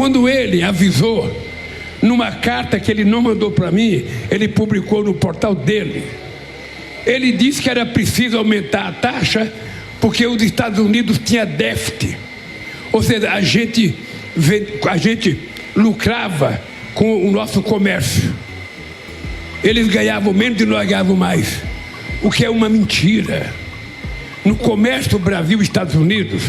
Quando ele avisou, numa carta que ele não mandou para mim, ele publicou no portal dele. Ele disse que era preciso aumentar a taxa porque os Estados Unidos tinham déficit. Ou seja, a gente lucrava com o nosso comércio. Eles ganhavam menos e nós ganhávamos mais. O que é uma mentira. No comércio Brasil-Estados Unidos,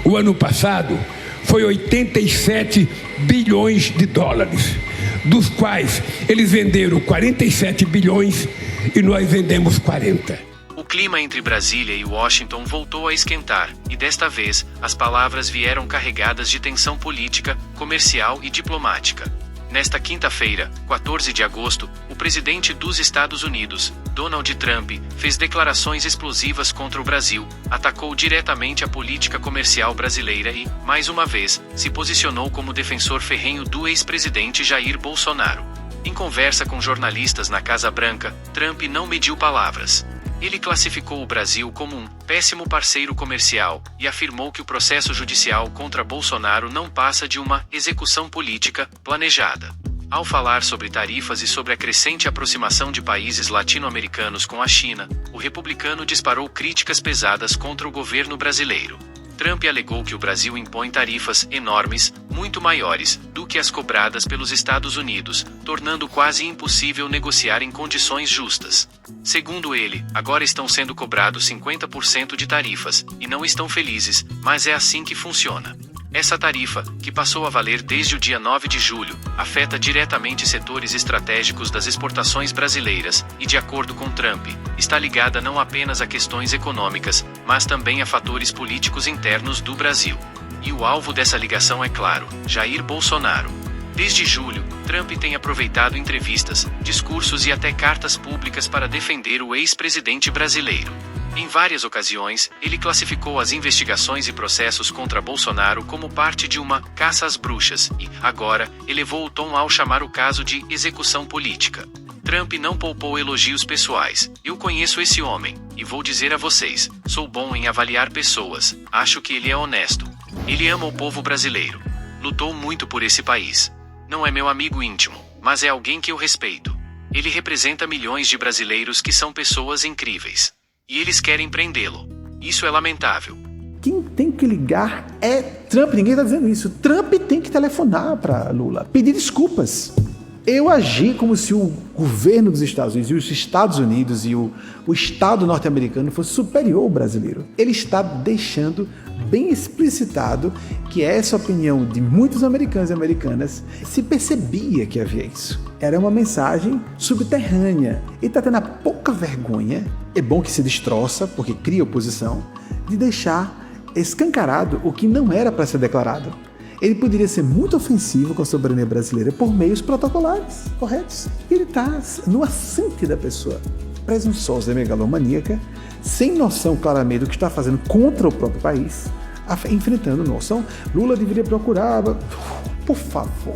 o ano passado, foi 87 bilhões de dólares, dos quais eles venderam 47 bilhões e nós vendemos 40. O clima entre Brasília e Washington voltou a esquentar, e desta vez, as palavras vieram carregadas de tensão política, comercial e diplomática. Nesta quinta-feira, 14 de agosto, o presidente dos Estados Unidos, Donald Trump, fez declarações explosivas contra o Brasil, atacou diretamente a política comercial brasileira e, mais uma vez, se posicionou como defensor ferrenho do ex-presidente Jair Bolsonaro. Em conversa com jornalistas na Casa Branca, Trump não mediu palavras. Ele classificou o Brasil como um péssimo parceiro comercial e afirmou que o processo judicial contra Bolsonaro não passa de uma execução política planejada. Ao falar sobre tarifas e sobre a crescente aproximação de países latino-americanos com a China, o republicano disparou críticas pesadas contra o governo brasileiro. Trump alegou que o Brasil impõe tarifas enormes, muito maiores do que as cobradas pelos Estados Unidos, tornando quase impossível negociar em condições justas. Segundo ele, agora estão sendo cobrados 50% de tarifas, e não estão felizes, mas é assim que funciona. Essa tarifa, que passou a valer desde o dia 9 de julho, afeta diretamente setores estratégicos das exportações brasileiras e, de acordo com Trump, está ligada não apenas a questões econômicas, mas também a fatores políticos internos do Brasil. E o alvo dessa ligação é claro, Jair Bolsonaro. Desde julho, Trump tem aproveitado entrevistas, discursos e até cartas públicas para defender o ex-presidente brasileiro. Em várias ocasiões, ele classificou as investigações e processos contra Bolsonaro como parte de uma caça às bruxas e, agora, elevou o tom ao chamar o caso de execução política. Trump não poupou elogios pessoais. Eu conheço esse homem, e vou dizer a vocês, sou bom em avaliar pessoas, acho que ele é honesto. Ele ama o povo brasileiro. Lutou muito por esse país. Não é meu amigo íntimo, mas é alguém que eu respeito. Ele representa milhões de brasileiros que são pessoas incríveis. E eles querem prendê-lo. Isso é lamentável. Quem tem que ligar é Trump. Ninguém está dizendo isso. Trump tem que telefonar para Lula, pedir desculpas. Eu agi como se o governo dos Estados Unidos e os Estados Unidos e o Estado norte-americano fosse superior ao brasileiro. Ele está deixando bem explicitado que essa opinião de muitos americanos e americanas se percebia que havia isso. Era uma mensagem subterrânea. Ele está tendo a pouca vergonha, é bom que se destroça, porque cria oposição, de deixar escancarado o que não era para ser declarado. Ele poderia ser muito ofensivo com a soberania brasileira por meios protocolares corretos. Ele está no assente da pessoa, presunçosa e megalomaníaca, sem noção claramente do que está fazendo contra o próprio país, enfrentando noção. Lula deveria procurar, por favor.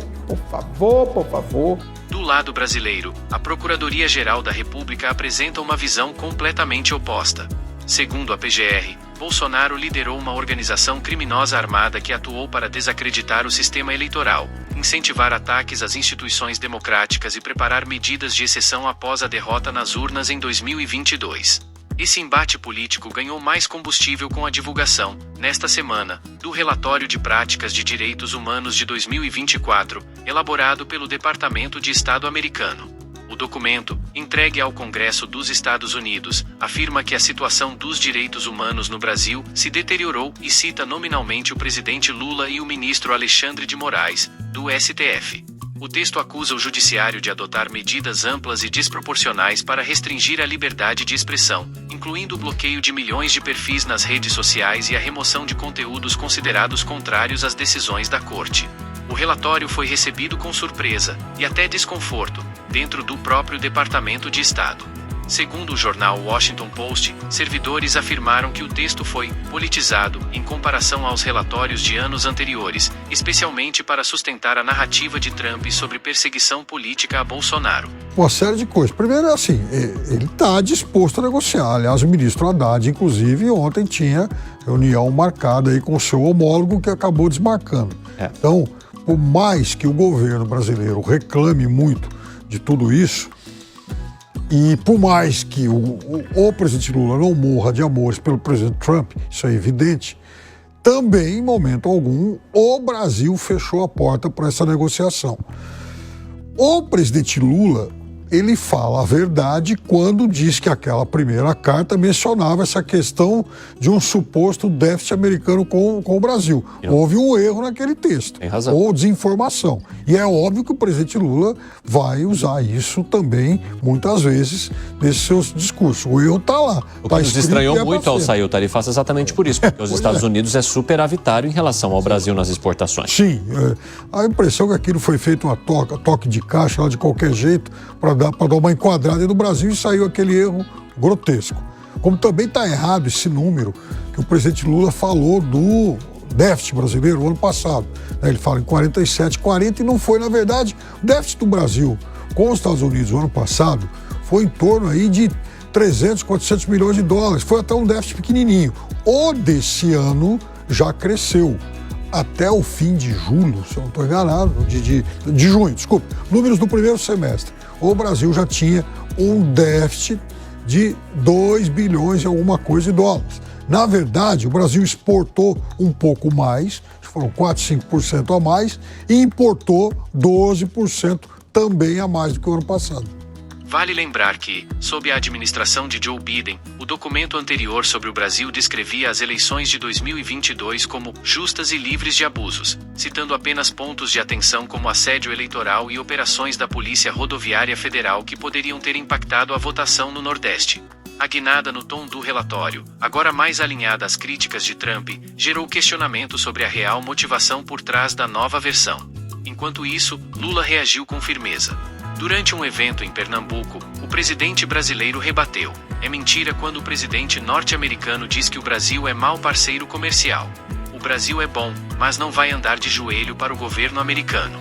Do lado brasileiro, a Procuradoria-Geral da República apresenta uma visão completamente oposta. Segundo a PGR, Bolsonaro liderou uma organização criminosa armada que atuou para desacreditar o sistema eleitoral, incentivar ataques às instituições democráticas e preparar medidas de exceção após a derrota nas urnas em 2022. Esse embate político ganhou mais combustível com a divulgação, nesta semana, do Relatório de Práticas de Direitos Humanos de 2024, elaborado pelo Departamento de Estado americano. O documento, entregue ao Congresso dos Estados Unidos, afirma que a situação dos direitos humanos no Brasil se deteriorou e cita nominalmente o presidente Lula e o ministro Alexandre de Moraes, do STF. O texto acusa o judiciário de adotar medidas amplas e desproporcionais para restringir a liberdade de expressão, incluindo o bloqueio de milhões de perfis nas redes sociais e a remoção de conteúdos considerados contrários às decisões da Corte. O relatório foi recebido com surpresa, e até desconforto, dentro do próprio Departamento de Estado. Segundo o jornal Washington Post, servidores afirmaram que o texto foi politizado em comparação aos relatórios de anos anteriores, especialmente para sustentar a narrativa de Trump sobre perseguição política a Bolsonaro. Uma série de coisas. Primeiro, assim, ele está disposto a negociar. Aliás, o ministro Haddad, inclusive, ontem tinha reunião marcada aí com o seu homólogo que acabou desmarcando. Então, por mais que o governo brasileiro reclame muito de tudo isso, e por mais que o presidente Lula não morra de amores pelo presidente Trump, isso é evidente, também, em momento algum, o Brasil fechou a porta para essa negociação. O presidente Lula, ele fala a verdade quando diz que aquela primeira carta mencionava essa questão de um suposto déficit americano com o Brasil. Houve um erro naquele texto, tem razão, ou desinformação. E é óbvio que o presidente Lula vai usar isso também, muitas vezes, nesses seus discursos. O erro está lá. O que nos estranhou muito ao sair o tarifaço exatamente por isso, porque os Estados Unidos é superavitário em relação ao Brasil nas exportações. Sim, a impressão é que aquilo foi feito a toque de caixa, lá de qualquer jeito, para dar uma enquadrada no Brasil, e saiu aquele erro grotesco. Como também está errado esse número que o presidente Lula falou do déficit brasileiro no ano passado. Ele fala em 47, 40, e não foi, na verdade, o déficit do Brasil com os Estados Unidos no ano passado foi em torno aí de 300, 400 milhões de dólares. Foi até um déficit pequenininho. O desse ano já cresceu. Até o fim de julho, se eu não estou enganado, de junho, desculpe, números do primeiro semestre, o Brasil já tinha um déficit de 2 bilhões e alguma coisa de dólares. Na verdade, o Brasil exportou um pouco mais, foram 4, 5% a mais, e importou 12% também a mais do que o ano passado. Vale lembrar que, sob a administração de Joe Biden, o documento anterior sobre o Brasil descrevia as eleições de 2022 como justas e livres de abusos, citando apenas pontos de atenção como assédio eleitoral e operações da Polícia Rodoviária Federal que poderiam ter impactado a votação no Nordeste. A guinada no tom do relatório, agora mais alinhada às críticas de Trump, gerou questionamento sobre a real motivação por trás da nova versão. Enquanto isso, Lula reagiu com firmeza. Durante um evento em Pernambuco, o presidente brasileiro rebateu: é mentira quando o presidente norte-americano diz que o Brasil é mau parceiro comercial. O Brasil é bom, mas não vai andar de joelho para o governo americano.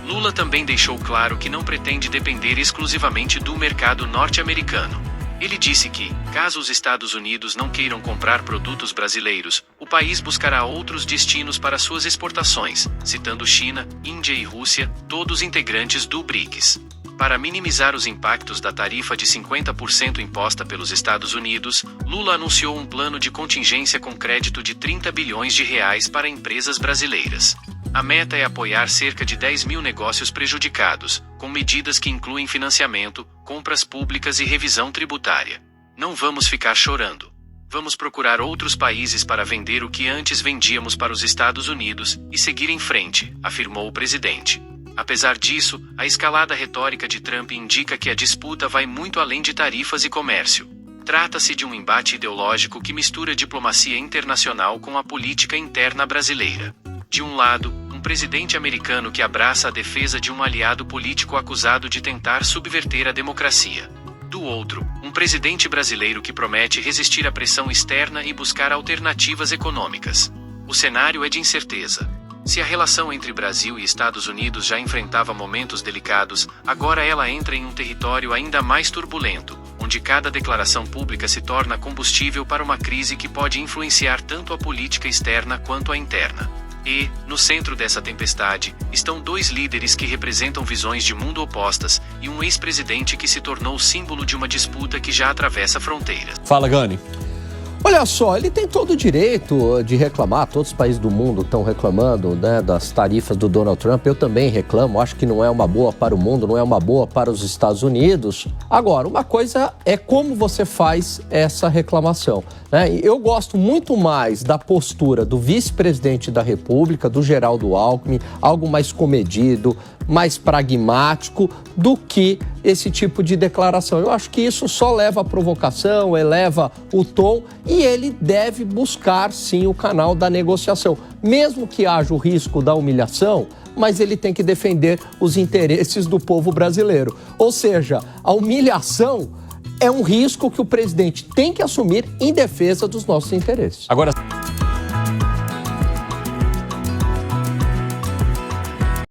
Lula também deixou claro que não pretende depender exclusivamente do mercado norte-americano. Ele disse que, caso os Estados Unidos não queiram comprar produtos brasileiros, o país buscará outros destinos para suas exportações, citando China, Índia e Rússia, todos integrantes do BRICS. Para minimizar os impactos da tarifa de 50% imposta pelos Estados Unidos, Lula anunciou um plano de contingência com crédito de 30 bilhões de reais para empresas brasileiras. A meta é apoiar cerca de 10 mil negócios prejudicados, com medidas que incluem financiamento, compras públicas e revisão tributária. Não vamos ficar chorando. Vamos procurar outros países para vender o que antes vendíamos para os Estados Unidos e seguir em frente, afirmou o presidente. Apesar disso, a escalada retórica de Trump indica que a disputa vai muito além de tarifas e comércio. Trata-se de um embate ideológico que mistura diplomacia internacional com a política interna brasileira. De um lado, um presidente americano que abraça a defesa de um aliado político acusado de tentar subverter a democracia. Do outro, um presidente brasileiro que promete resistir à pressão externa e buscar alternativas econômicas. O cenário é de incerteza. Se a relação entre Brasil e Estados Unidos já enfrentava momentos delicados, agora ela entra em um território ainda mais turbulento, onde cada declaração pública se torna combustível para uma crise que pode influenciar tanto a política externa quanto a interna. E, no centro dessa tempestade, estão dois líderes que representam visões de mundo opostas e um ex-presidente que se tornou símbolo de uma disputa que já atravessa fronteiras. Fala, Gani. Olha só, ele tem todo o direito de reclamar, todos os países do mundo estão reclamando, né, das tarifas do Donald Trump. Eu também reclamo, acho que não é uma boa para o mundo, não é uma boa para os Estados Unidos. Agora, uma coisa é como você faz essa reclamação, né? Eu gosto muito mais da postura do vice-presidente da República, do Geraldo Alckmin, algo mais comedido, mais pragmático do que esse tipo de declaração. Eu acho que isso só leva à provocação, eleva o tom e ele deve buscar, sim, o canal da negociação. Mesmo que haja o risco da humilhação, mas ele tem que defender os interesses do povo brasileiro. Ou seja, a humilhação é um risco que o presidente tem que assumir em defesa dos nossos interesses. Agora...